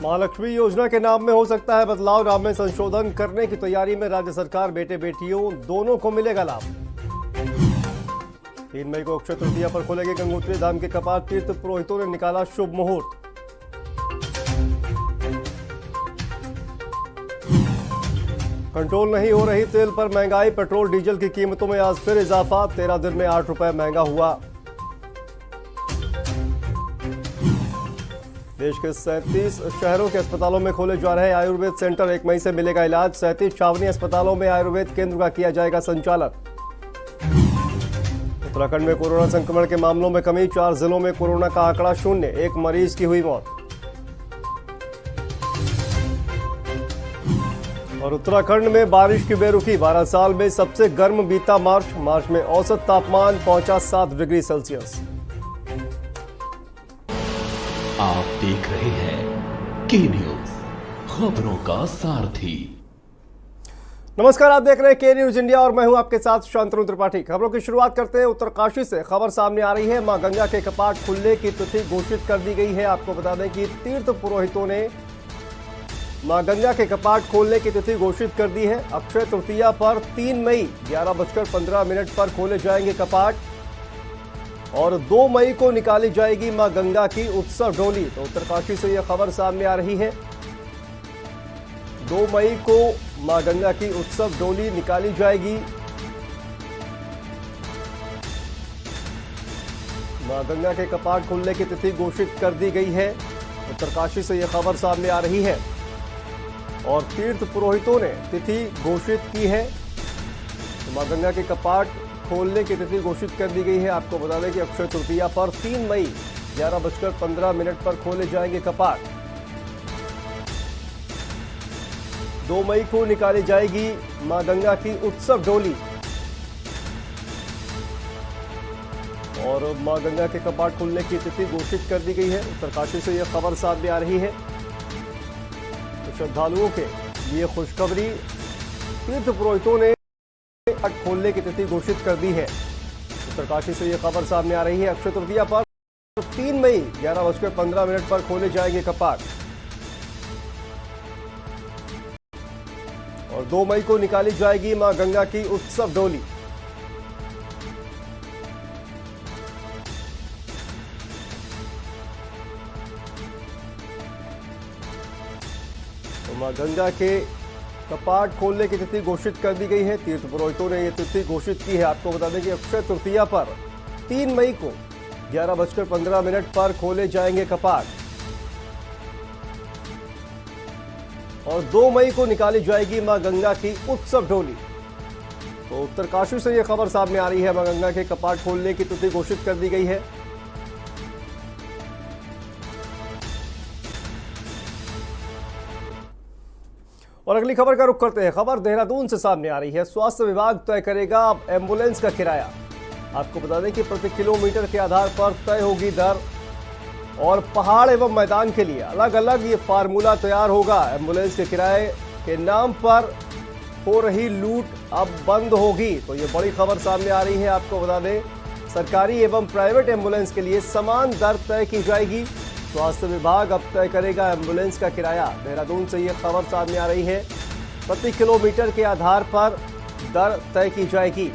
महालक्ष्मी योजना के नाम में हो सकता है बदलाव, नाम में संशोधन करने की तैयारी में राज्य सरकार। बेटे बेटियों दोनों को मिलेगा लाभ। 3 मई को अक्षय तृतीया पर खुलेंगे गंगोत्री धाम के कपाट। तीर्थ पुरोहितों ने निकाला शुभ मुहूर्त। कंट्रोल नहीं हो रही तेल पर महंगाई। पेट्रोल डीजल की कीमतों में आज फिर इजाफा। 13 दिन में 8 रुपए महंगा हुआ। देश के 37 शहरों के अस्पतालों में खोले जा रहे आयुर्वेद सेंटर। 1 मई से मिलेगा इलाज। 37 छावनी अस्पतालों में आयुर्वेद केंद्र का किया जाएगा संचालन। उत्तराखंड में कोरोना संक्रमण के मामलों में कमी। 4 जिलों में कोरोना का आंकड़ा 0। 1 मरीज की हुई मौत। और उत्तराखंड में बारिश की बेरुखी। 12 साल में सबसे गर्म बीता मार्च। मार्च में औसत तापमान पहुंचा 7 डिग्री सेल्सियस। आप देख रहे हैं के न्यूज, खबरों का सारथी। नमस्कार, आप देख रहे हैं के न्यूज इंडिया और मैं हूं आपके साथ शांतनु त्रिपाठी। खबरों की शुरुआत करते हैं उत्तरकाशी से। खबर सामने आ रही है, मां गंगा के कपाट खुलने की तिथि घोषित कर दी गई है। आपको बता दें कि तीर्थ पुरोहितों ने मां गंगा के कपाट खोलने की तिथि घोषित कर दी है। अक्षय तृतीया पर 3 मई 11:15 पर खोले जाएंगे कपाट और 2 मई को निकाली जाएगी मां गंगा की उत्सव डोली। तो उत्तरकाशी से यह खबर सामने आ रही है। 2 मई को मां गंगा की उत्सव डोली निकाली जाएगी। मां गंगा के कपाट खुलने की तिथि घोषित कर दी गई है। उत्तरकाशी से यह खबर सामने आ रही है और तीर्थ पुरोहितों ने तिथि घोषित की है। तो मां गंगा के कपाट खोलने की तिथि घोषित कर दी गई है। आपको बता दें कि अक्षय तृतीया पर 3 मई 11:15 पर खोले जाएंगे कपाट। 2 मई को निकाली जाएगी मां गंगा की उत्सव डोली और मां गंगा के कपाट खुलने की तिथि घोषित कर दी गई है। उत्तरकाशी से यह खबर सामने आ रही है। तो श्रद्धालुओं के लिए खुशखबरी, तीर्थ पुरोहितों ने कपाट खोलने की तिथि घोषित कर दी है। उत्तरकाशी से यह खबर सामने आ रही है। अक्षय तृतीया पर 3 मई 11:15 पर खोले जाएंगे कपाट और 2 मई को निकाली जाएगी मां गंगा की उत्सव डोली। तो मां गंगा के कपाट खोलने की तिथि घोषित कर दी गई है। तीर्थ पुरोहितों ने यह तिथि घोषित की है। आपको बता दें कि अक्षय तृतीया पर 3 मई को 11:15 पर खोले जाएंगे कपाट और 2 मई को निकाली जाएगी मां गंगा की उत्सव डोली। तो उत्तरकाशी से यह खबर सामने आ रही है। मां गंगा के कपाट खोलने की तिथि घोषित कर दी गई है। और अगली खबर का रुख करते हैं। खबर देहरादून से सामने आ रही है। स्वास्थ्य विभाग तय करेगा अब एम्बुलेंस का किराया। आपको बता दें कि प्रति किलोमीटर के आधार पर तय होगी दर और पहाड़ एवं मैदान के लिए अलग अलग ये फार्मूला तैयार होगा। एम्बुलेंस के किराए के नाम पर हो रही लूट अब बंद होगी। तो ये बड़ी खबर सामने आ रही है। आपको बता दें सरकारी एवं प्राइवेट एम्बुलेंस के लिए समान दर तय की जाएगी। स्वास्थ्य विभाग अब तय करेगा एम्बुलेंस का किराया। देहरादून से यह खबर सामने आ रही है। प्रति किलोमीटर के आधार पर दर तय की जाएगी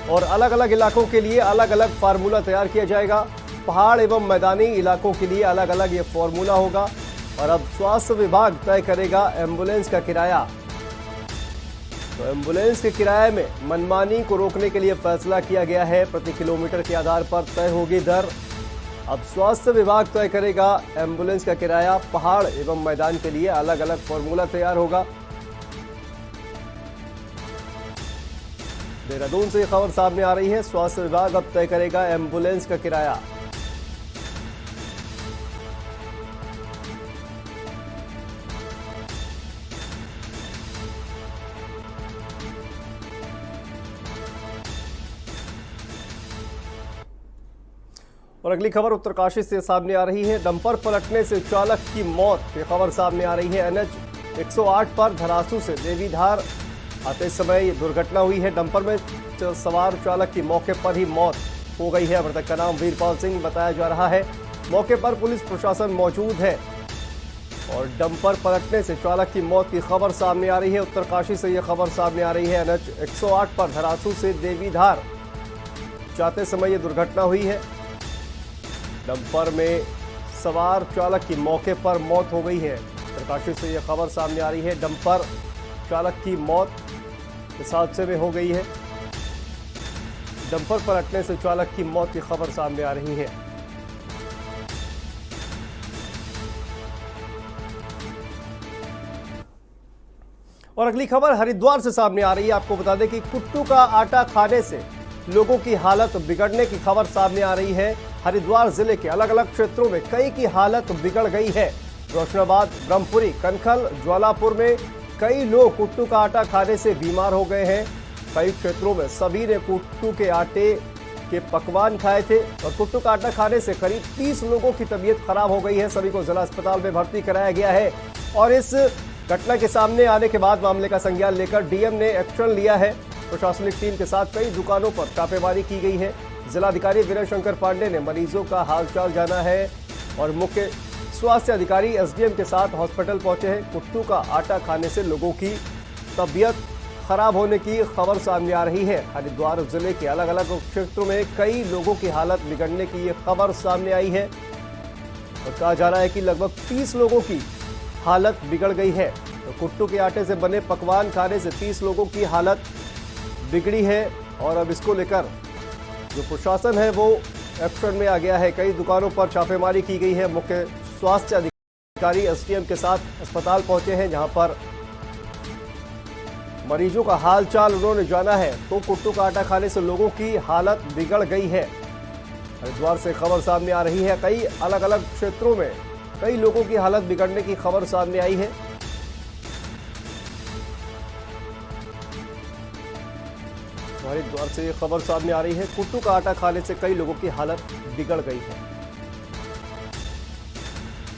और अलग अलग इलाकों के लिए अलग अलग फार्मूला तैयार किया जाएगा। पहाड़ एवं मैदानी इलाकों के लिए अलग अलग ये फार्मूला होगा और अब स्वास्थ्य विभाग तय करेगा एम्बुलेंस का किराया। तो एम्बुलेंस के किराए में मनमानी को रोकने के लिए फैसला किया गया है। प्रति किलोमीटर के आधार पर तय होगी दर। अब स्वास्थ्य विभाग तय करेगा एम्बुलेंस का किराया। पहाड़ एवं मैदान के लिए अलग अलग फॉर्मूला तैयार होगा। देहरादून से यह खबर सामने आ रही है। स्वास्थ्य विभाग अब तय करेगा एम्बुलेंस का किराया। और अगली खबर उत्तरकाशी से सामने आ रही है। डंपर पलटने से चालक की मौत की खबर सामने आ रही है। NH 108 पर धरासू से देवीधार आते समय ये दुर्घटना हुई है। डंपर में सवार चालक की मौके पर ही मौत हो गई है। मृतक का नाम वीरपाल सिंह बताया जा रहा है। मौके पर पुलिस प्रशासन मौजूद है। और डंपर पलटने से चालक की मौत की खबर सामने आ रही है। उत्तरकाशी से यह खबर सामने आ रही है। एनएच 108 पर धरासू से देवीधार जाते समय यह दुर्घटना हुई है। डंपर में सवार चालक की मौके पर मौत हो गई है। उत्तरकाशी से यह खबर सामने आ रही है। डंपर चालक की मौत इस हादसे में हो गई है। डंपर पलटने से चालक की मौत की खबर सामने आ रही है। और अगली खबर हरिद्वार से सामने आ रही है। आपको बता दें कि कुट्टू का आटा खाने से लोगों की हालत बिगड़ने की खबर सामने आ रही है। हरिद्वार जिले के अलग अलग क्षेत्रों में कई की हालत बिगड़ गई है। रोशनाबाद, ब्रह्मपुरी, कनखल, ज्वालापुर में कई लोग कुट्टू का आटा खाने से बीमार हो गए हैं। कई क्षेत्रों में सभी ने कुट्टू के आटे के पकवान खाए थे और कुट्टू का आटा खाने से करीब 30 लोगों की तबीयत खराब हो गई है। सभी को जिला अस्पताल में भर्ती कराया गया है। और इस घटना के सामने आने के बाद मामले का संज्ञान लेकर डीएम ने एक्शन लिया है। प्रशासनिक टीम के साथ कई दुकानों पर छापेमारी की गई है। जिलाधिकारी विनय शंकर पांडे ने मरीजों का हालचाल जाना है और मुख्य स्वास्थ्य अधिकारी एसडीएम के साथ हॉस्पिटल पहुंचे हैं। कुट्टू का आटा खाने से लोगों की तबीयत खराब होने की खबर सामने आ रही है। हरिद्वार जिले के अलग अलग क्षेत्रों में कई लोगों की हालत बिगड़ने की ये खबर सामने आई है और कहा जा रहा है कि लगभग 30 लोगों की हालत बिगड़ गई है। तो कुट्टू के आटे से बने पकवान खाने से 30 लोगों की हालत बिगड़ी है और अब इसको लेकर जो प्रशासन है वो एक्शन में आ गया है। कई दुकानों पर छापेमारी की गई है। मुख्य स्वास्थ्य अधिकारी एसडीएम के साथ अस्पताल पहुंचे हैं जहां पर मरीजों का हालचाल उन्होंने जाना है। तो कुट्टू का आटा खाने से लोगों की हालत बिगड़ गई है। हरिद्वार से खबर सामने आ रही है। कई अलग अलग क्षेत्रों में कई लोगों की हालत बिगड़ने की खबर सामने आई है। हरिद्वार से ये खबर सामने आ रही है। कुट्टू का आटा खाने से कई लोगों की हालत बिगड़ गई है।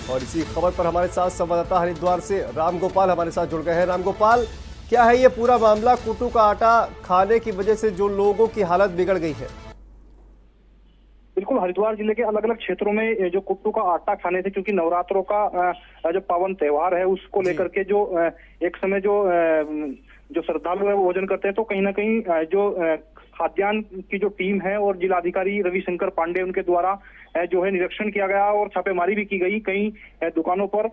और इसी खबर पर हमारे साथ संवाददाता हरिद्वार से रामगोपाल हमारे साथ जुड़ गए हैं। रामगोपाल, क्या है ये पूरा मामला? कुट्टू का आटा खाने की वजह से जो लोगों की हालत बिगड़ गई है। बिल्कुल, हरिद्वार जिले के अलग अलग क्षेत्रों में जो कुट्टू का आटा खाने से, क्योंकि नवरात्रों का जो पावन त्योहार है उसको लेकर के जो एक समय जो श्रद्धालु है वो भोजन करते हैं, तो कहीं ना कहीं जो खाद्यान्न की जो टीम है और जिलाधिकारी रविशंकर पांडे उनके द्वारा जो है निरीक्षण किया गया और छापेमारी भी की गई कई दुकानों पर।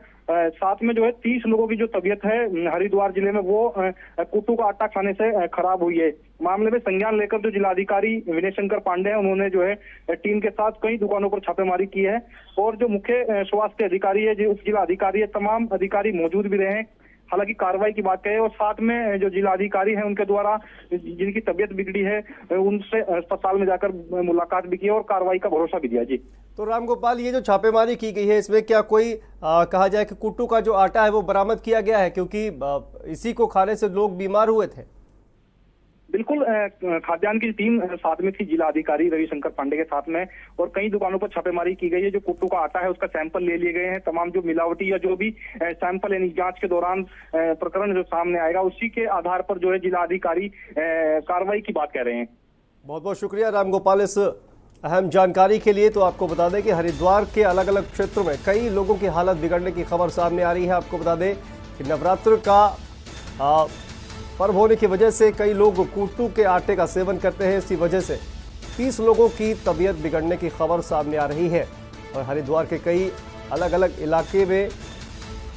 साथ में जो है 30 लोगों की जो तबीयत है हरिद्वार जिले में वो कुट्टू का आटा खाने से खराब हुई है। मामले में संज्ञान लेकर जो जिलाधिकारी विनय शंकर पांडे हैं उन्होंने जो है टीम के साथ कई दुकानों पर छापेमारी की है और जो मुख्य स्वास्थ्य अधिकारी है, जो उप जिलाधिकारी है, तमाम अधिकारी मौजूद भी रहे। हालांकि कार्रवाई की बात करें और साथ में जो जिलाधिकारी हैं उनके द्वारा जिनकी तबीयत बिगड़ी है उनसे अस्पताल में जाकर मुलाकात भी की और कार्रवाई का भरोसा भी दिया। जी तो रामगोपाल, ये जो छापेमारी की गई है इसमें क्या कोई कहा जाए कि कुट्टू का जो आटा है वो बरामद किया गया है? क्योंकि इसी को खाने से लोग बीमार हुए थे। बिल्कुल, खाद्यान्न की टीम साथ में थी जिलाधिकारी रविशंकर पांडे के साथ में और कई दुकानों पर छापेमारी की गई है। जो कुट्टू का आटा है उसका सैंपल ले लिए गए हैं। तमाम जो मिलावटी या जो भी सैंपल यानी जांच के दौरान प्रकरण जो सामने आएगा उसी के आधार पर जो है जिलाधिकारी कार्रवाई की बात कह रहे हैं। बहुत बहुत शुक्रिया रामगोपाल इस अहम जानकारी के लिए। तो आपको बता दें कि हरिद्वार के अलग अलग क्षेत्रों में कई लोगों की हालत बिगड़ने की खबर सामने आ रही है। आपको बता दें कि नवरात्र का पर्व होने की वजह से कई लोग कुट्टू के आटे का सेवन करते हैं। इसी वजह से 30 लोगों की तबीयत बिगड़ने की खबर सामने आ रही है और हरिद्वार के कई अलग अलग इलाके में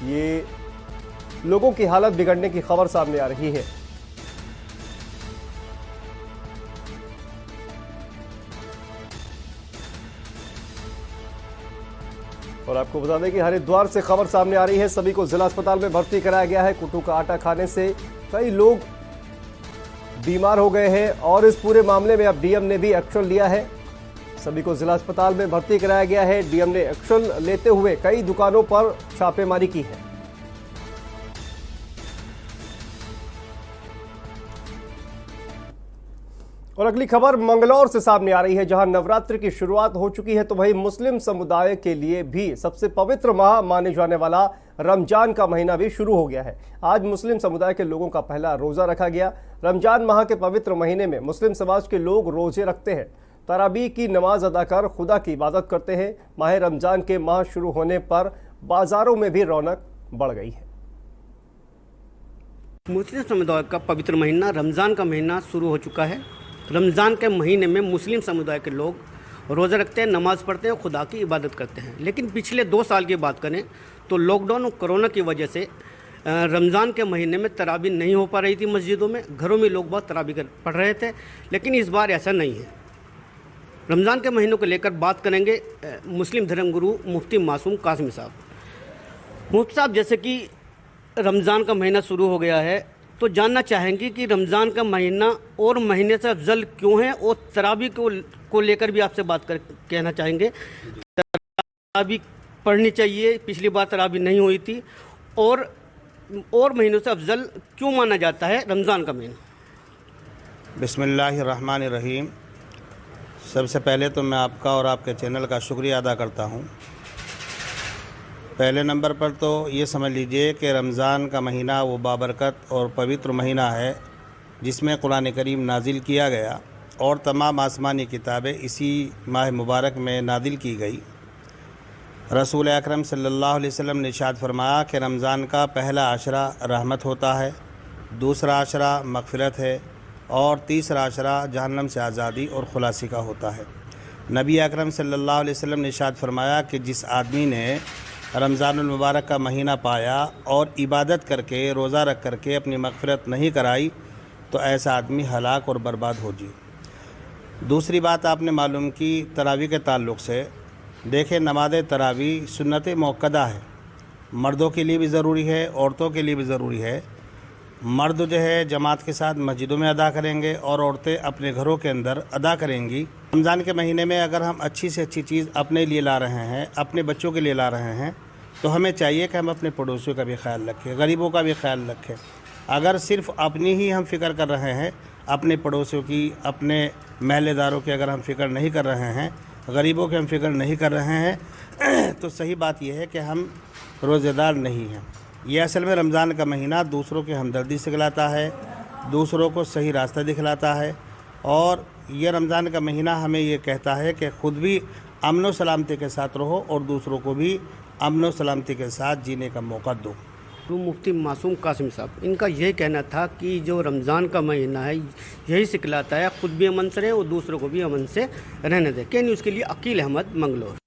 ये लोगों की हालत बिगड़ने की खबर सामने आ रही है। और आपको बता दें कि हरिद्वार से खबर सामने आ रही है। सभी को जिला अस्पताल में भर्ती कराया गया है। कुट्टू का आटा खाने से कई लोग बीमार हो गए हैं और इस पूरे मामले में अब डीएम ने भी एक्शन लिया है। सभी को जिला अस्पताल में भर्ती कराया गया है। डीएम ने एक्शन लेते हुए कई दुकानों पर छापेमारी की है। और अगली खबर मंगलौर से सामने आ रही है, जहां नवरात्र की शुरुआत हो चुकी है। तो वहीं मुस्लिम समुदाय के लिए भी सबसे पवित्र माह माने जाने वाला रमजान का महीना भी शुरू हो गया है। आज मुस्लिम समुदाय के लोगों का पहला रोजा रखा गया। रमजान माह के पवित्र महीने में मुस्लिम समाज के लोग रोजे रखते हैं, तराबी की नमाज अदा कर खुदा की इबादत करते हैं। माह रमजान के माह शुरू होने पर बाजारों में भी रौनक बढ़ गई है। मुस्लिम समुदाय का पवित्र महीना रमज़ान का महीना शुरू हो चुका है। रमज़ान के महीने में मुस्लिम समुदाय के लोग रोज़ा रखते हैं, नमाज़ पढ़ते हैं, खुदा की इबादत करते हैं। लेकिन पिछले 2 साल की बात करें तो लॉकडाउन और कोरोना की वजह से रमज़ान के महीने में तरावी नहीं हो पा रही थी मस्जिदों में। घरों में लोग बहुत तरावी पढ़ रहे थे, लेकिन इस बार ऐसा नहीं है। रमज़ान के महीनों को लेकर बात करेंगे मुस्लिम धर्मगुरु मुफ्ती मासूम कासिमी साहब। मुफ्ती साहब, जैसे कि रमज़ान का महीना शुरू हो गया है तो जानना चाहेंगे कि रमज़ान का महीना और महीने से अफजल क्यों है, और तरावी को लेकर भी आपसे बात कहना चाहेंगे। तरावी पढ़नी चाहिए, पिछली बार तरावी नहीं हुई थी, और महीनों से अफजल क्यों माना जाता है रमज़ान का महीना। बिस्मिल्लाहिर्रहमानिर्रहीम। सबसे पहले तो मैं आपका और आपके चैनल का शुक्रिया अदा करता हूँ। पहले नंबर पर तो ये समझ लीजिए कि रमज़ान का महीना वो बाबरकत और पवित्र महीना है जिसमें कुरान करीम नाजिल किया गया और तमाम आसमानी किताबें इसी माह मुबारक में नाजिल की गई। रसूल अकरम सल्लल्लाहु अलैहि वसल्लम ने इरशाद फरमाया कि रमज़ान का पहला आशरा रहमत होता है, दूसरा आशरा मग़फ़िरत है और तीसरा आशरा जहन्नम से आज़ादी और खुलासी का होता है। नबी अकरम सल्लल्लाहु अलैहि वसल्लम ने इरशाद फरमाया कि जिस आदमी ने रमज़ानुल मुबारक का महीना पाया और इबादत करके रोज़ा रख करके अपनी मग़फ़िरत नहीं कराई तो ऐसा आदमी हलाक और बर्बाद हो जी। दूसरी बात आपने मालूम की तरावी के ताल्लुक़ से, देखें नमाज़ तरावी सुन्नत मौक़दा है, मर्दों के लिए भी ज़रूरी है, औरतों के लिए भी ज़रूरी है। मर्द जो है जमात के साथ मस्जिदों में अदा करेंगे और औरतें अपने घरों के अंदर अदा करेंगी। रमज़ान के महीने में अगर हम अच्छी से अच्छी चीज़ अपने लिए ला रहे हैं, अपने बच्चों के लिए ला रहे हैं, तो हमें चाहिए कि हम अपने पड़ोसियों का भी ख्याल रखें, गरीबों का भी ख्याल रखें। अगर सिर्फ़ अपनी ही हम फ़िक्र कर रहे हैं, अपने पड़ोसियों की, अपने महल्लेदारों की अगर हम फ़िक्र नहीं कर रहे हैं, गरीबों की हम फ़िक्र नहीं कर रहे हैं, तो सही बात यह है कि हम रोज़ेदार नहीं हैं। ये असल में रमज़ान का महीना दूसरों की हमदर्दी सिखलाता है, दूसरों को सही रास्ता दिखलाता है, और ये रमज़ान का महीना हमें ये कहता है कि ख़ुद भी अमन व सलामती के साथ रहो और दूसरों को भी अमन व सलामती के साथ जीने का मौका दो। तो मुफ्ती मासूम कासिमी साहब, इनका यही कहना था कि जो रमज़ान का महीना है यही सिखलाता है खुद भी अमन से रहे और दूसरों को भी अमन से रहने दें। के न्यूज़ के लिए अकील अहमद, मंगलोर।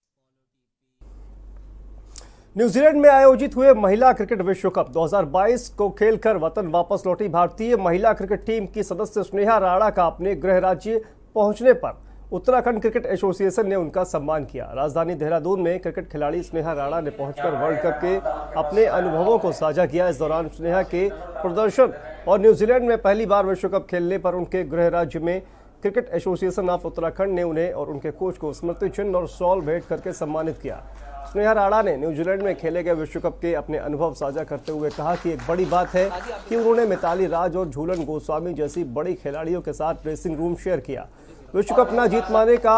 न्यूजीलैंड में आयोजित हुए महिला क्रिकेट विश्व कप 2022 को खेलकर वतन वापस लौटी भारतीय महिला क्रिकेट टीम की सदस्य स्नेहा राणा का अपने गृह राज्य पहुंचने पर उत्तराखंड क्रिकेट एसोसिएशन ने उनका सम्मान किया। राजधानी देहरादून में क्रिकेट खिलाड़ी स्नेहा राणा ने पहुंचकर वर्ल्ड कप के अपने अनुभवों को साझा किया। इस दौरान स्नेहा के प्रदर्शन और न्यूजीलैंड में पहली बार विश्व कप खेलने पर उनके गृह राज्य में क्रिकेट एसोसिएशन ऑफ उत्तराखंड ने उन्हें और उनके कोच को स्मृति चिन्ह और शॉल भेंट करके सम्मानित किया। स्नेहा राणा ने न्यूजीलैंड में खेले गए विश्व कप के अपने अनुभव साझा करते हुए कहा कि एक बड़ी बात है कि उन्होंने मिताली राज और झूलन गोस्वामी जैसी बड़ी खिलाड़ियों के साथ ड्रेसिंग रूम शेयर किया। विश्व कप न जीत पाने का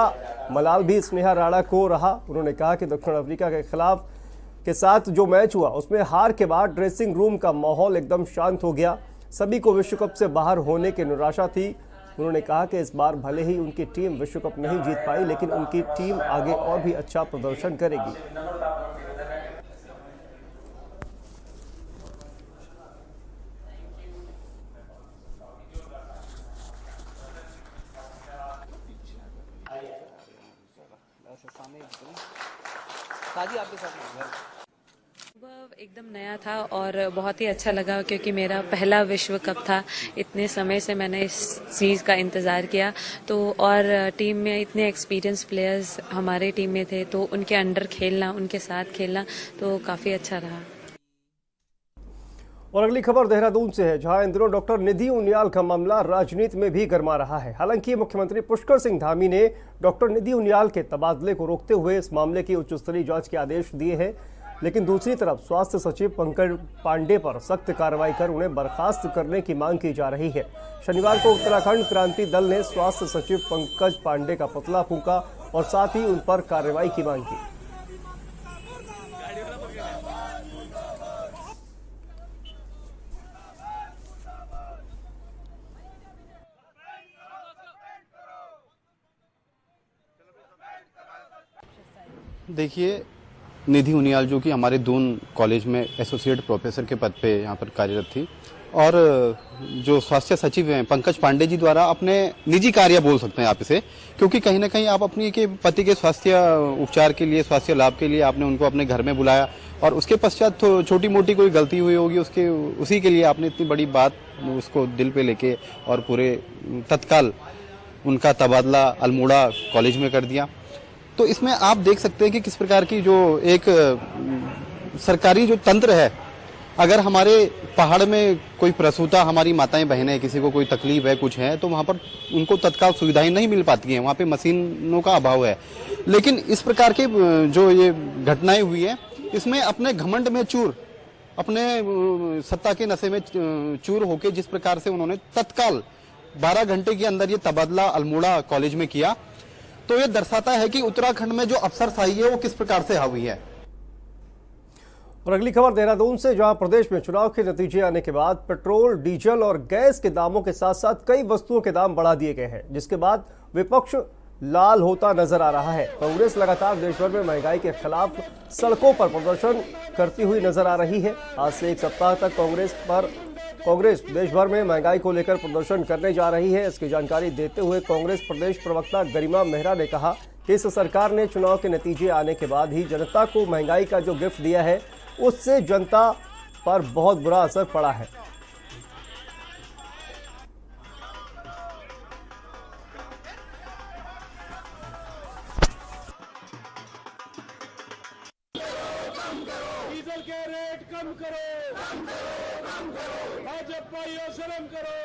मलाल भी स्नेहा राणा को रहा। उन्होंने कहा कि दक्षिण अफ्रीका के खिलाफ के साथ जो मैच हुआ उसमें हार के बाद ड्रेसिंग रूम का माहौल एकदम शांत हो गया। सभी को विश्व कप से बाहर होने की निराशा थी। उन्होंने कहा कि इस बार भले ही उनकी टीम विश्व कप नहीं जीत पाई, लेकिन उनकी टीम आगे और भी अच्छा प्रदर्शन करेगी। एकदम नया था और बहुत ही अच्छा लगा क्योंकि मेरा पहला विश्व कप था। इतने समय से मैंने इस चीज़ का इंतज़ार किया, तो और टीम में इतने एक्सपीरियंस प्लेयर्स हमारे टीम में थे, तो उनके अंडर खेलना, उनके साथ खेलना तो काफ़ी अच्छा रहा। और अगली खबर देहरादून से है, जहां इन दिनों डॉक्टर निधि उनियाल का मामला राजनीति में भी गर्मा रहा है। हालांकि मुख्यमंत्री पुष्कर सिंह धामी ने डॉक्टर निधि उनियाल के तबादले को रोकते हुए इस मामले की उच्च स्तरीय जांच के आदेश दिए हैं, लेकिन दूसरी तरफ स्वास्थ्य सचिव पंकज पांडे पर सख्त कार्रवाई कर उन्हें बर्खास्त करने की मांग की जा रही है। शनिवार को उत्तराखंड क्रांति दल ने स्वास्थ्य सचिव पंकज पांडे का पुतला फूंका और साथ ही उन पर कार्रवाई की मांग की। देखिए, निधि उनियाल जो कि हमारे दून कॉलेज में एसोसिएट प्रोफेसर के पद पे यहाँ पर कार्यरत थी, और जो स्वास्थ्य सचिव हैं पंकज पांडे जी द्वारा अपने निजी कार्य बोल सकते हैं आप इसे, क्योंकि कहीं ना कहीं आप अपनी के पति के स्वास्थ्य उपचार के लिए, स्वास्थ्य लाभ के लिए आपने उनको अपने घर में बुलाया, और उसके पश्चात तो छोटी मोटी कोई गलती हुई होगी उसी के लिए आपने इतनी बड़ी बात उसको दिल पे लेके और पूरे तत्काल उनका तबादला अल्मोड़ा कॉलेज में कर दिया। तो इसमें आप देख सकते हैं कि किस प्रकार की जो एक सरकारी जो तंत्र है, अगर हमारे पहाड़ में कोई प्रसूता, हमारी माताएं बहनें, किसी को कोई तकलीफ है, कुछ है, तो वहां पर उनको तत्काल सुविधाएं नहीं मिल पाती हैं, वहां पे मशीनों का अभाव है। लेकिन इस प्रकार के जो ये घटनाएं हुई है, इसमें अपने घमंड में चूर, अपने सत्ता के नशे में चूर होके जिस प्रकार से उन्होंने तत्काल 12 घंटे के अंदर ये तबादला अल्मोड़ा कॉलेज में किया, तो ये दर्शाता है कि उत्तराखंड में जो अफसरशाही है वो किस प्रकार से हावी है। और अगली खबर देहरादून से, जहां प्रदेश में चुनाव के नतीजे आने के बाद पेट्रोल, डीजल और गैस के दामों के साथ साथ कई वस्तुओं के दाम बढ़ा दिए गए हैं, जिसके बाद विपक्ष लाल होता नजर आ रहा है। कांग्रेस लगातार देश भर में महंगाई के खिलाफ सड़कों पर प्रदर्शन करती हुई नजर आ रही है। आज से एक सप्ताह तक कांग्रेस देश भर में महंगाई को लेकर प्रदर्शन करने जा रही है। इसकी जानकारी देते हुए कांग्रेस प्रदेश प्रवक्ता गरिमा मेहरा ने कहा कि इस सरकार ने चुनाव के नतीजे आने के बाद ही जनता को महंगाई का जो गिफ्ट दिया है, उससे जनता पर बहुत बुरा असर पड़ा है। डीजल के रेट कम करो, भाजपा शर्म करो।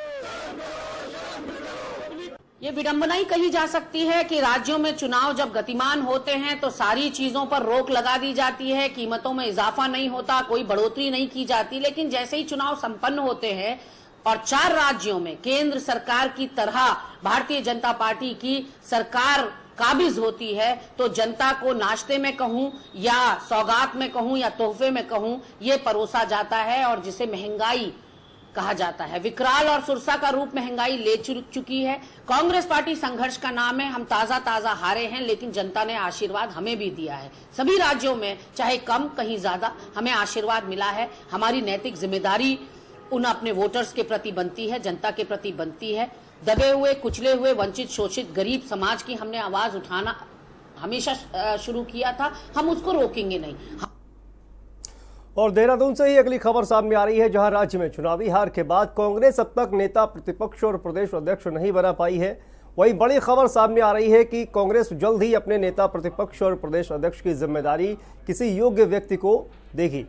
ये विडंबना ही कही जा सकती है कि राज्यों में चुनाव जब गतिमान होते हैं तो सारी चीजों पर रोक लगा दी जाती है, कीमतों में इजाफा नहीं होता, कोई बढ़ोतरी नहीं की जाती। लेकिन जैसे ही चुनाव संपन्न होते हैं और 4 राज्यों में केंद्र सरकार की तरह भारतीय जनता पार्टी की सरकार काबिज होती है, तो जनता को नाश्ते में कहूं या सौगात में कहूं या तोहफे में कहूं, ये परोसा जाता है और जिसे महंगाई कहा जाता है। विकराल और सुरसा का रूप महंगाई ले चुकी है। कांग्रेस पार्टी संघर्ष का नाम है। हम ताजा हारे हैं, लेकिन जनता ने आशीर्वाद हमें भी दिया है। सभी राज्यों में चाहे कम कहीं ज्यादा हमें आशीर्वाद मिला है। हमारी नैतिक जिम्मेदारी उन अपने वोटर्स के प्रति बनती है, जनता के प्रति बनती है। दबे हुए, कुचले हुए, वंचित, शोषित, गरीब समाज की हमने आवाज उठाना हमेशा शुरू किया था, हम उसको रोकेंगे नहीं। और देहरादून से ही अगली खबर सामने आ रही है, जहां राज्य में चुनावी हार के बाद कांग्रेस अब तक नेता प्रतिपक्ष और प्रदेश अध्यक्ष नहीं बना पाई है। वहीं बड़ी खबर सामने आ रही है कि कांग्रेस जल्द ही अपने नेता प्रतिपक्ष और प्रदेश अध्यक्ष की जिम्मेदारी किसी योग्य व्यक्ति को देगी।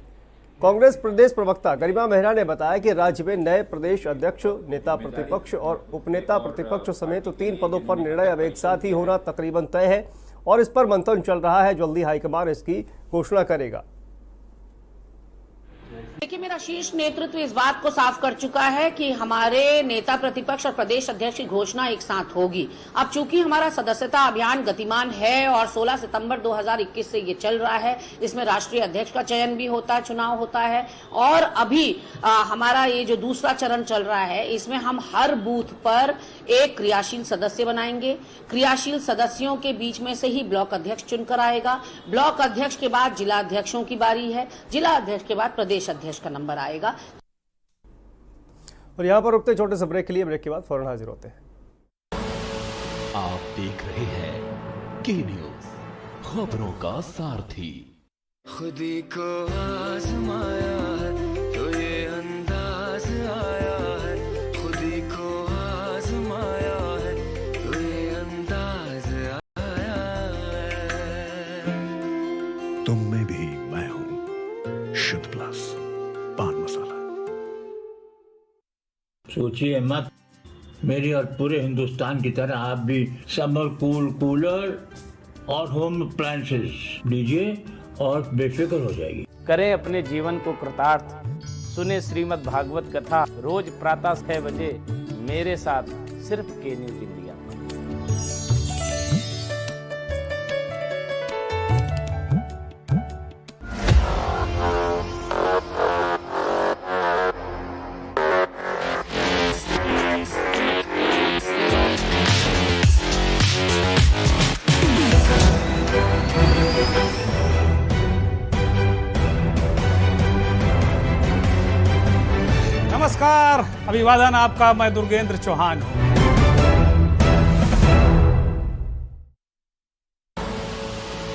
कांग्रेस प्रदेश प्रवक्ता गरिमा मेहरा ने बताया कि राज्य में नए प्रदेश अध्यक्ष, नेता प्रतिपक्ष और उपनेता प्रतिपक्ष समेत 3 पदों पर निर्णय अब एक साथ ही होना तकरीबन तय है और इस पर मंथन चल रहा है। जल्दी हाईकमान इसकी घोषणा करेगा। देखिए, मेरा शीर्ष नेतृत्व इस बात को साफ कर चुका है कि हमारे नेता प्रतिपक्ष और प्रदेश अध्यक्ष की घोषणा एक साथ होगी। अब चूंकि हमारा सदस्यता अभियान गतिमान है और 16 सितंबर 2021 से ये चल रहा है, इसमें राष्ट्रीय अध्यक्ष का चयन भी होता है, चुनाव होता है, और अभी हमारा ये जो दूसरा चरण चल रहा है, इसमें हम हर बूथ पर एक क्रियाशील सदस्य बनाएंगे। क्रियाशील सदस्यों के बीच में से ही ब्लॉक अध्यक्ष चुनकर आएगा। ब्लॉक अध्यक्ष के बाद जिला अध्यक्षों की बारी है, जिला अध्यक्ष के बाद प्रदेश अध्यक्ष का नंबर आएगा। और यहाँ पर रुकते छोटे से ब्रेक के लिए, ब्रेक के बाद फौरन हाजिर होते हैं। आप देख रहे हैं के न्यूज, खबरों का सारथी। खुदी को आजमाया है तो ये अंदाज आया है, खुदी को आजमाया है तो ये अंदाज आया है। तुम में भी मैं हूं, शुद्ध प्लस पान मसाला। सोचिए मत, मेरी और पूरे हिंदुस्तान की तरह आप भी समर कूलर और होम अप्लायंसेस लीजिए और बेफिक्र हो जाएगी। करें अपने जीवन को कृतार्थ, सुने श्रीमद् भागवत कथा रोज प्रातः 6 बजे मेरे साथ, सिर्फ के न्यूज इंडिया। नमस्कार, अभिवादन आपका। मैं दुर्गेंद्र चौहान हूँ।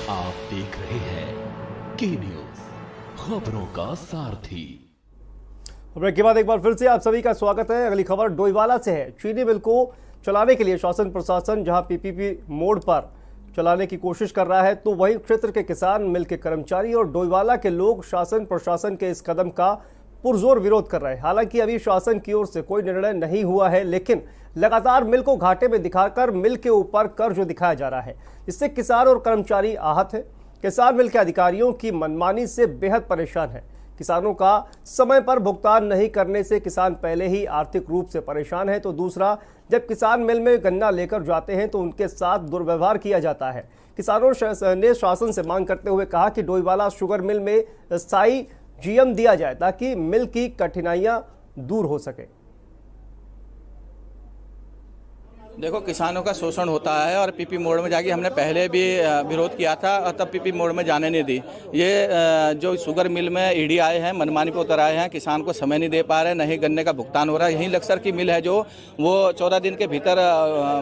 आप देख रहे हैं के न्यूज, खबरों का सारथी। ब्रेक के बाद एक बार फिर से आप सभी का स्वागत है। अगली खबर डोईवाला से है। चीनी मिल को चलाने के लिए शासन प्रशासन जहां पीपीपी मोड पर चलाने की कोशिश कर रहा है, तो वहीं क्षेत्र के किसान, मिल के कर्मचारी और डोईवाला के लोग शासन प्रशासन के इस कदम का पुरजोर विरोध कर रहे हैं। हालांकि अभी शासन की ओर से कोई निर्णय नहीं हुआ है, लेकिन लगातार मिल को घाटे में दिखाकर मिल के ऊपर कर्ज दिखाया जा रहा है, जिससे किसान और कर्मचारी आहत है। किसान मिल के अधिकारियों की मनमानी से बेहद परेशान है। किसानों का समय पर भुगतान नहीं करने से किसान पहले ही आर्थिक रूप से परेशान है, तो दूसरा, जब किसान मिल में गन्ना लेकर जाते हैं तो उनके साथ दुर्व्यवहार किया जाता है। किसानों ने शासन से मांग करते हुए कहा कि डोईवाला शुगर मिल में स्थायी जीएम दिया जाए ताकि मिल की कठिनाइयां दूर हो सके। देखो, किसानों का शोषण होता है और पीपी मोड में जाके हमने पहले भी विरोध किया था और तब पीपी मोड में जाने नहीं दी। ये जो शुगर मिल में ईडी आए हैं, मनमानी पे उतर आए हैं, किसान को समय नहीं दे पा रहे, नहीं गन्ने का भुगतान हो रहा है। यहीं लक्सर की मिल है जो वो 14 दिन के भीतर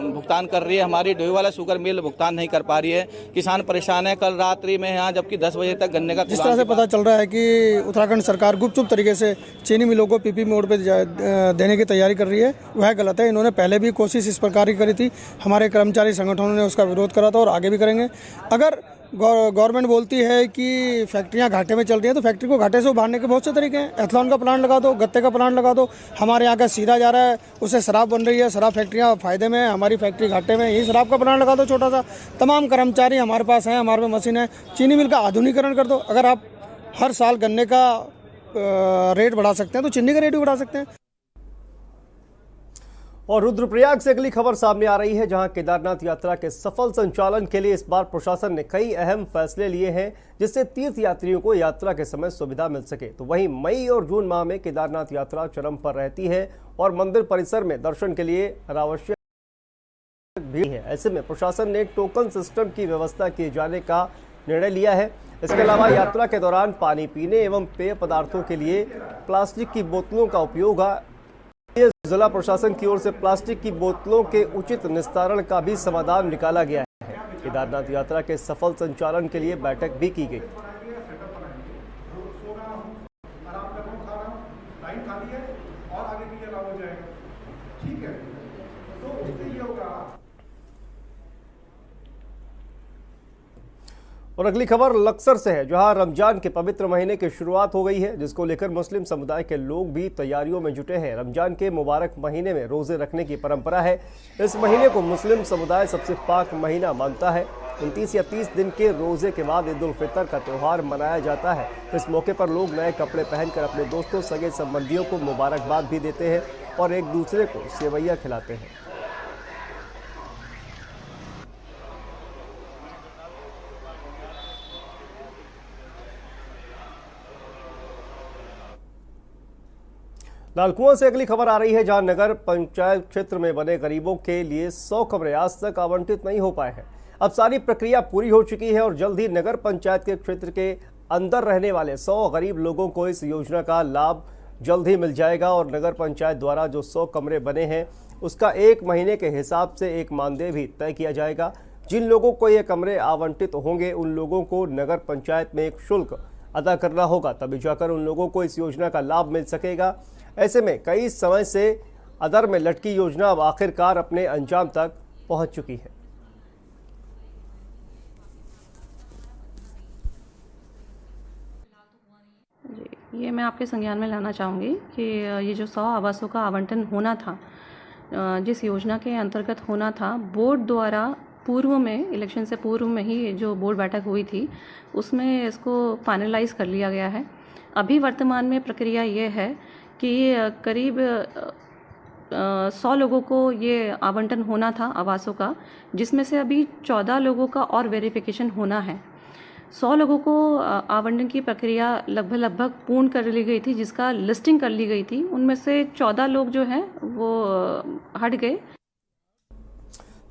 भुगतान कर रही है। हमारी डोईवाला शुगर मिल भुगतान नहीं कर पा रही है। किसान परेशान है। कल रात्रि में यहाँ जबकि 10 बजे तक गन्ने का, जिस तरह से पता चल रहा है कि उत्तराखंड सरकार गुपचुप तरीके से चीनी मिलों को पीपी मोड पर देने की तैयारी कर रही है, वह गलत है। इन्होंने पहले भी कोशिश इस प्रकार करी थी, हमारे कर्मचारी संगठनों ने उसका विरोध करा था और आगे भी करेंगे। अगर गवर्नमेंट बोलती है कि फैक्ट्रियां घाटे में चल रही हैं, तो फैक्ट्री को घाटे से उभारने के बहुत से तरीके हैं। एथलॉन का प्लांट लगा दो, गत्ते का प्लांट लगा दो। हमारे यहाँ का सीरा जा रहा है, उससे शराब बन रही है, शराब फैक्ट्रियाँ फायदे में है, हमारी फैक्ट्री घाटे में। यही शराब का प्लांट लगा दो छोटा सा। तमाम कर्मचारी हमारे पास हैं, हमारे पास मशीन है। चीनी मिल का आधुनिकीकरण कर दो। अगर आप हर साल गन्ने का रेट बढ़ा सकते हैं तो चीनी का रेट भी बढ़ा सकते हैं। और रुद्रप्रयाग से अगली खबर सामने आ रही है, जहां केदारनाथ यात्रा के सफल संचालन के लिए इस बार प्रशासन ने कई अहम फैसले लिए हैं, जिससे तीर्थ यात्रियों को यात्रा के समय सुविधा मिल सके। तो वहीं मई और जून माह में केदारनाथ यात्रा चरम पर रहती है और मंदिर परिसर में दर्शन के लिए अनावश्यक भीड़ है। ऐसे में प्रशासन ने टोकन सिस्टम की व्यवस्था किए जाने का निर्णय लिया है। इसके अलावा यात्रा के दौरान पानी पीने एवं पेय पदार्थों के लिए प्लास्टिक की बोतलों का उपयोग, जिला प्रशासन की ओर से प्लास्टिक की बोतलों के उचित निस्तारण का भी समाधान निकाला गया है। केदारनाथ यात्रा के सफल संचालन के लिए बैठक भी की गई। और अगली खबर लक्सर से है, जहां रमजान के पवित्र महीने की शुरुआत हो गई है, जिसको लेकर मुस्लिम समुदाय के लोग भी तैयारियों में जुटे हैं। रमजान के मुबारक महीने में रोजे रखने की परंपरा है। इस महीने को मुस्लिम समुदाय सबसे पाक महीना मानता है। 29 या 30 दिन के रोजे के बाद ईद उल फितर का त्यौहार मनाया जाता है। इस मौके पर लोग नए कपड़े पहनकर अपने दोस्तों, सगे संबंधियों को मुबारकबाद भी देते हैं और एक दूसरे को सेवैया खिलाते हैं। लालकुआं से अगली खबर आ रही है, जहां नगर पंचायत क्षेत्र में बने गरीबों के लिए 100 कमरे आज तक आवंटित नहीं हो पाए हैं। अब सारी प्रक्रिया पूरी हो चुकी है और जल्द ही नगर पंचायत के क्षेत्र के अंदर रहने वाले 100 गरीब लोगों को इस योजना का लाभ जल्द ही मिल जाएगा। और नगर पंचायत द्वारा जो 100 कमरे बने हैं उसका 1 महीने के हिसाब से एक मानदेय भी तय किया जाएगा। जिन लोगों को ये कमरे आवंटित होंगे उन लोगों को नगर पंचायत में एक शुल्क अदा करना होगा, तभी जाकर उन लोगों को इस योजना का लाभ मिल सकेगा। ऐसे में कई समय से अधर में लटकी योजना अब आखिरकार अपने अंजाम तक पहुंच चुकी है। ये मैं आपके संज्ञान में लाना चाहूँगी कि ये जो 100 आवासों का आवंटन होना था, जिस योजना के अंतर्गत होना था, बोर्ड द्वारा पूर्व में, इलेक्शन से पूर्व में ही जो बोर्ड बैठक हुई थी उसमें इसको फाइनलाइज कर लिया गया है। अभी वर्तमान में प्रक्रिया ये है कि करीब 100 लोगों को ये आवंटन होना था आवासों का, जिसमें से अभी 14 लोगों का और वेरिफिकेशन होना है। 100 लोगों को आवंटन की प्रक्रिया लगभग पूर्ण कर ली गई थी, जिसका लिस्टिंग कर ली गई थी। उनमें से 14 लोग जो हैं वो हट गए।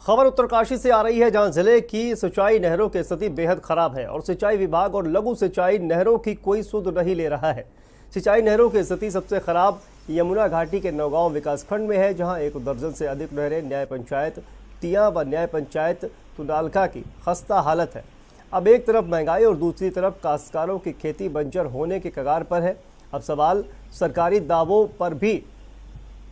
खबर उत्तरकाशी से आ रही है, जहां जिले की सिंचाई नहरों की स्थिति बेहद खराब है और सिंचाई विभाग और लघु सिंचाई नहरों की कोई सुध नहीं ले रहा है। सिंचाई नहरों की स्थिति सबसे खराब यमुना घाटी के नौगांव विकासखंड में है, जहां 1 दर्जन से अधिक नहरें न्याय पंचायत तिया व न्याय पंचायत तुनालका की खस्ता हालत है। अब एक तरफ महंगाई और दूसरी तरफ काश्तकारों की खेती बंजर होने के कगार पर है। अब सवाल सरकारी दावों पर भी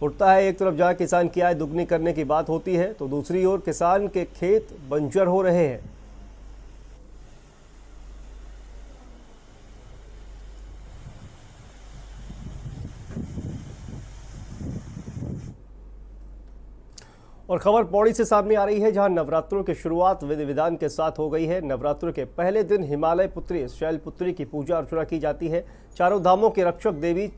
उठता है। एक तरफ जहां किसान की आय दुगनी करने की बात होती है, तो दूसरी ओर किसान के खेत बंजर हो रहे हैं। और खबर पौड़ी से सामने आ रही है, जहां नवरात्रों की शुरुआत विधि विधान के साथ हो गई है। नवरात्रों के पहले दिन हिमालय पुत्री शैलपुत्री की पूजा अर्चना की जाती है। चारों धामों के रक्षक देवी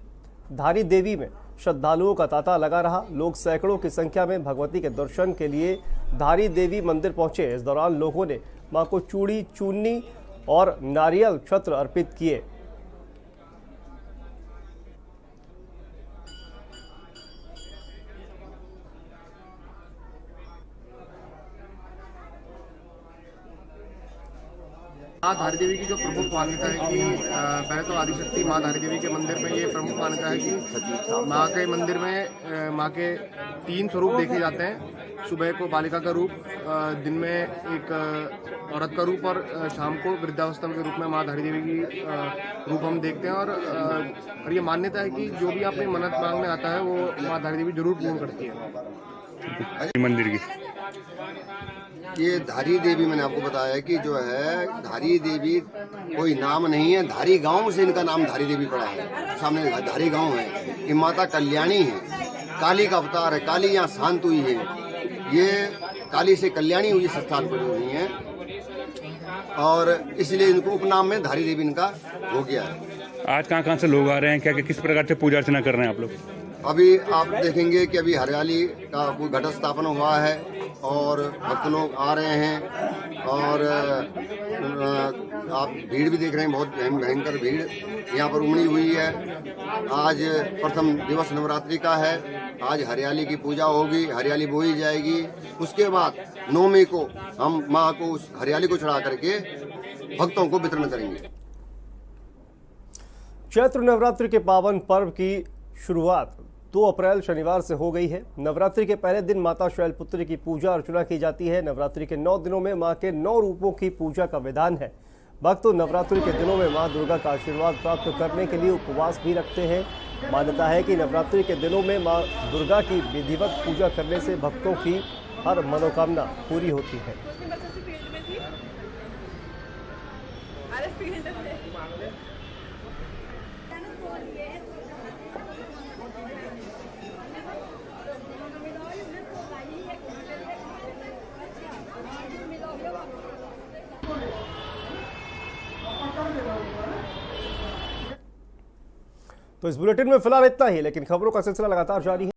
धारी देवी में श्रद्धालुओं का तांता लगा रहा। लोग सैकड़ों की संख्या में भगवती के दर्शन के लिए धारी देवी मंदिर पहुंचे। इस दौरान लोगों ने मां को चूड़ी, चूनी और नारियल छत्र अर्पित किए। माँ धारी देवी की जो प्रमुख मान्यता है कि पहले तो आदिशक्ति माँ धारी देवी के मंदिर में ये प्रमुख मान्यता है कि माँ के मंदिर में माँ के 3 स्वरूप देखे जाते हैं। सुबह को बालिका का रूप, दिन में एक औरत का रूप और शाम को वृद्धावस्था के रूप में माँ धारी देवी की रूप हम देखते हैं। और ये मान्यता है कि जो भी अपनी मन्नत मांगने आता है वो माँ धारी देवी जरूर पूर्ण करती है। मंदिर की ये धारी देवी मैंने आपको बताया कि जो है धारी देवी कोई नाम नहीं है, धारी गांव से इनका नाम धारी देवी पड़ा है। सामने धारी गांव है, ये माता कल्याणी है, काली का अवतार है। काली यहाँ शांत हुई है, ये काली से कल्याणी हुई स्थान पर हुई है और इसलिए इनको उपनाम में धारी देवी इनका हो गया है। आज कहाँ से लोग आ रहे हैं, क्या किस प्रकार से पूजा अर्चना कर रहे हैं आप लोग? अभी आप देखेंगे कि अभी हरियाली का घट स्थापन हुआ है और भक्त लोग आ रहे हैं और आप भीड़ भी देख रहे हैं, बहुत भयंकर भीड़ यहाँ पर उमड़ी हुई है। आज प्रथम दिवस नवरात्रि का है, आज हरियाली की पूजा होगी, हरियाली बोई जाएगी। उसके बाद 9 को हम माँ को उस हरियाली को चढ़ा करके भक्तों को वितरण करेंगे। चैत्र नवरात्रि के पावन पर्व की शुरुआत 2 अप्रैल शनिवार से हो गई है। नवरात्रि के पहले दिन माता शैलपुत्री की पूजा अर्चना की जाती है। नवरात्रि के 9 दिनों में मां के 9 रूपों की पूजा का विधान है। भक्त नवरात्रि के दिनों में मां दुर्गा का आशीर्वाद प्राप्त करने के लिए उपवास भी रखते हैं। मान्यता है कि नवरात्रि के दिनों में मां दुर्गा की विधिवत पूजा करने से भक्तों की हर मनोकामना पूरी होती है। तो इस बुलेटिन में फिलहाल इतना ही, लेकिन खबरों का सिलसिला लगातार जारी है।